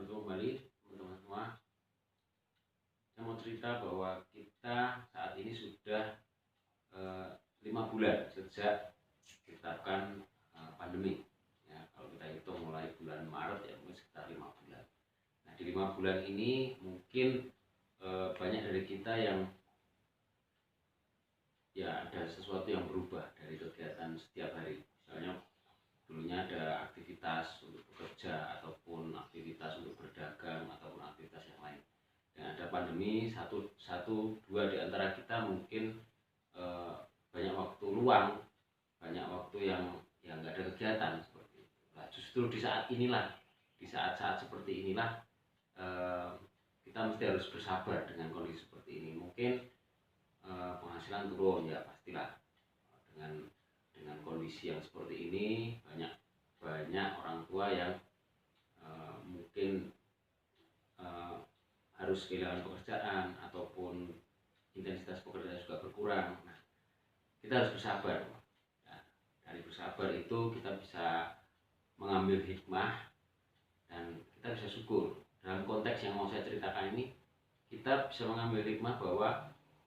bertemu kembali teman-teman semua. Saya mau cerita bahwa kita saat ini sudah 5 bulan sejak ditetapkan pandemi. Ya, kalau kita hitung mulai bulan Maret ya mungkin sekitar 5 bulan. Nah di 5 bulan ini mungkin banyak dari kita yang ya ada sesuatu yang berubah dari kegiatan setiap hari. Misalnya dulunya ada aktivitas untuk bekerja ataupun aktivitas untuk berdagang ataupun aktivitas yang lain. Dan ada pandemi, satu dua di antara kita mungkin banyak waktu luang, banyak waktu yang nggak ada kegiatan seperti itu. Nah, justru di saat inilah, di saat-saat seperti inilah kita mesti harus bersabar dengan kondisi seperti ini. Mungkin penghasilan turun ya pastilah, dengan kondisi yang seperti ini banyak orang tua yang mungkin harus kehilangan pekerjaan ataupun intensitas pekerjaan juga berkurang. Nah, kita harus bersabar. Nah, dari bersabar itu kita bisa mengambil hikmah dan kita bisa syukur. Dalam konteks yang mau saya ceritakan ini, kita bisa mengambil hikmah bahwa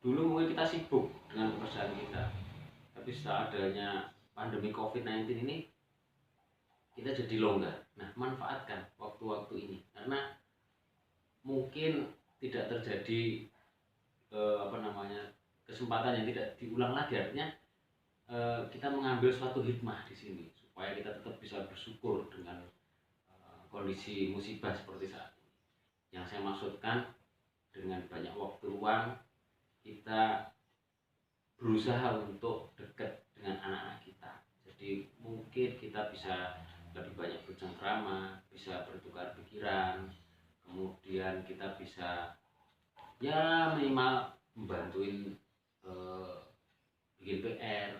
dulu mungkin kita sibuk dengan pekerjaan kita, tapi setelah adanya pandemi COVID-19 ini kita jadi longgar. Nah, manfaatkan waktu-waktu ini karena mungkin tidak terjadi kesempatan yang tidak diulang lagi. Artinya kita mengambil suatu hikmah di sini supaya kita tetap bisa bersyukur dengan kondisi musibah seperti saat ini. Yang saya maksudkan dengan banyak waktu luang, kita berusaha untuk dekat dengan anak-anak kita. Jadi mungkin kita bisa lebih banyak bercengkrama, bisa bertukar pikiran, kemudian kita bisa ya minimal membantuin bikin PR.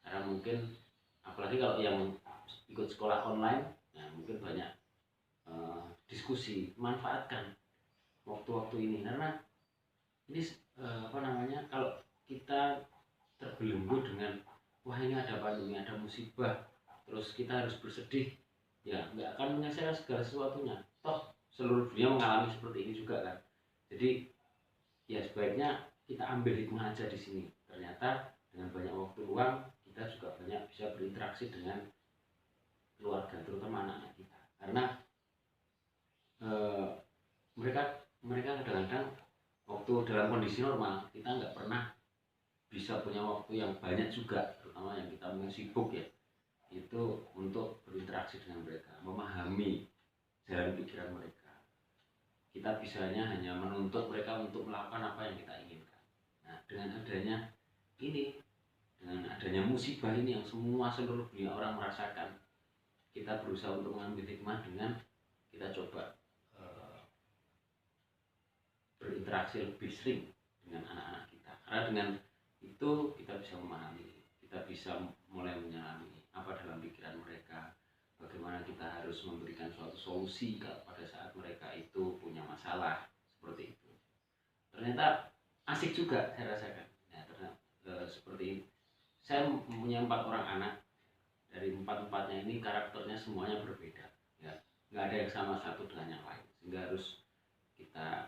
Karena mungkin apalagi kalau yang ikut sekolah online, nah mungkin banyak diskusi. Manfaatkan waktu-waktu ini karena ini kalau kita terbelenggu dengan wah ini ada pandemi, ada musibah, terus kita harus bersedih, ya nggak akan menyelesaikan segala sesuatunya. Toh seluruh dunia mengalami seperti ini juga kan. Jadi ya sebaiknya kita ambil hikmah aja di sini. Ternyata dengan banyak waktu luang kita juga banyak bisa berinteraksi dengan keluarga, terutama anak-anak kita. Karena mereka kadang-kadang waktu dalam kondisi normal kita nggak pernah bisa punya waktu yang banyak juga, terutama yang kita mungkin sibuk ya, itu untuk berinteraksi dengan mereka, memahami jalan pikiran mereka. Kita bisanya hanya menuntut mereka untuk melakukan apa yang kita inginkan. Nah, dengan adanya musibah ini yang seluruh dunia orang merasakan, kita berusaha untuk mengambil hikmah dengan kita coba berinteraksi lebih sering dengan anak-anak kita. Karena dengan itu kita bisa memahami, kita bisa mulai menyelami apa dalam pikiran mereka, bagaimana kita harus memberikan suatu solusi pada saat mereka itu punya masalah seperti itu. Ternyata asik juga saya rasakan. Ya, seperti ini. Saya punya 4 orang anak. Dari 4-empatnya ini karakternya semuanya berbeda. Ya, nggak ada yang sama satu dengan yang lain. Sehingga harus kita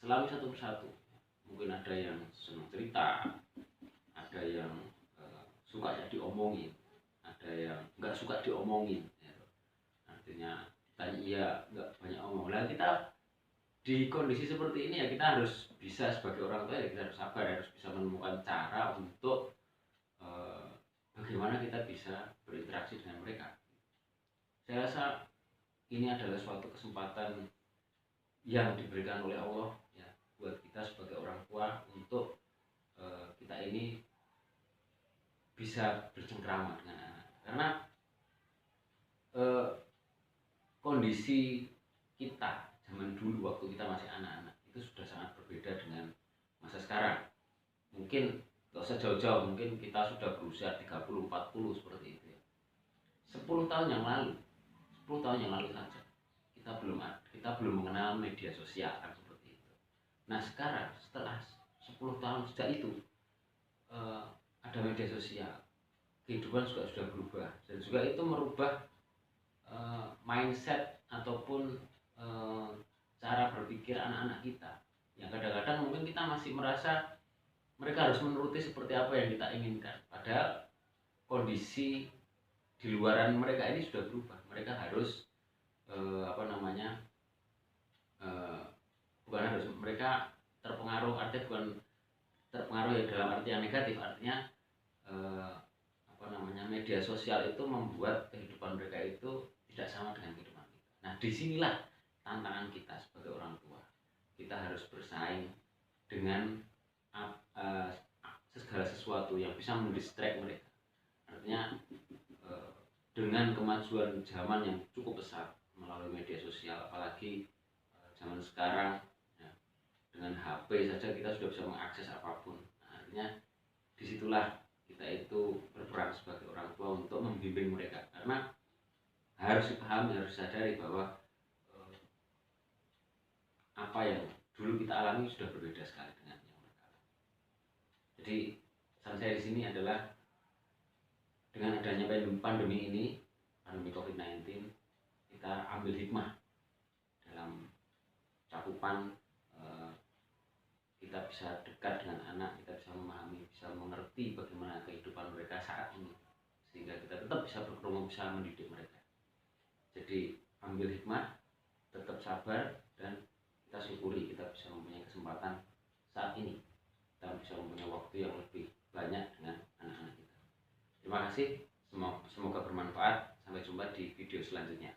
selalu satu persatu. Mungkin ada yang senang cerita, ada yang suka diomongin, ada yang nggak suka diomongin ya. Artinya tanya iya nggak banyak omong. Lah kita di kondisi seperti ini ya kita harus bisa sebagai orang tua ya kita harus sabar, harus bisa menemukan cara untuk bagaimana kita bisa berinteraksi dengan mereka. Saya rasa ini adalah suatu kesempatan yang diberikan oleh Allah ya buat kita sebagai orang tua untuk kita ini bisa bercengkrama dengan anak. Karena kondisi kita zaman dulu waktu kita masih anak-anak itu sudah sangat berbeda dengan masa sekarang. Mungkin gak usah jauh-jauh, mungkin kita sudah berusia 30-40 seperti itu ya. 10 tahun yang lalu saja kita belum mengenal media sosial kan seperti itu. Nah sekarang setelah 10 tahun sejak itu ada media sosial, kehidupan juga sudah berubah dan juga itu merubah mindset ataupun cara berpikir anak-anak kita, yang kadang-kadang mungkin kita masih merasa mereka harus menuruti seperti apa yang kita inginkan, padahal kondisi di luaran mereka ini sudah berubah. Mereka harus bukan harus, mereka terpengaruh, artinya bukan terpengaruh ya dalam arti yang negatif, artinya media sosial itu membuat kehidupan mereka itu tidak sama dengan kehidupan kita. Nah, disinilah tantangan kita sebagai orang tua. Kita harus bersaing dengan segala sesuatu yang bisa mendistract mereka. Artinya dengan kemajuan zaman yang cukup pesat melalui media sosial, apalagi zaman sekarang ya, dengan HP saja kita sudah bisa mengakses apapun. Nah, artinya disitulah kita itu berperan sebagai orang tua untuk membimbing mereka, karena harus dipahami, harus sadari bahwa apa yang dulu kita alami sudah berbeda sekali dengan yang mereka alami. Jadi pesan saya di sini adalah dengan adanya pandemi ini, pandemi COVID-19, kita ambil hikmah dalam cakupan kita bisa dekat dengan anak, kita bisa memahami, bisa mengerti bagaimana kehidupan mereka saat ini, sehingga kita tetap bisa berkerumun, bisa mendidik mereka. Jadi ambil hikmah, tetap sabar, dan kita syukuri kita bisa mempunyai kesempatan saat ini, kita bisa mempunyai waktu yang lebih banyak dengan anak-anak kita. Terima kasih, semoga bermanfaat. Sampai jumpa di video selanjutnya.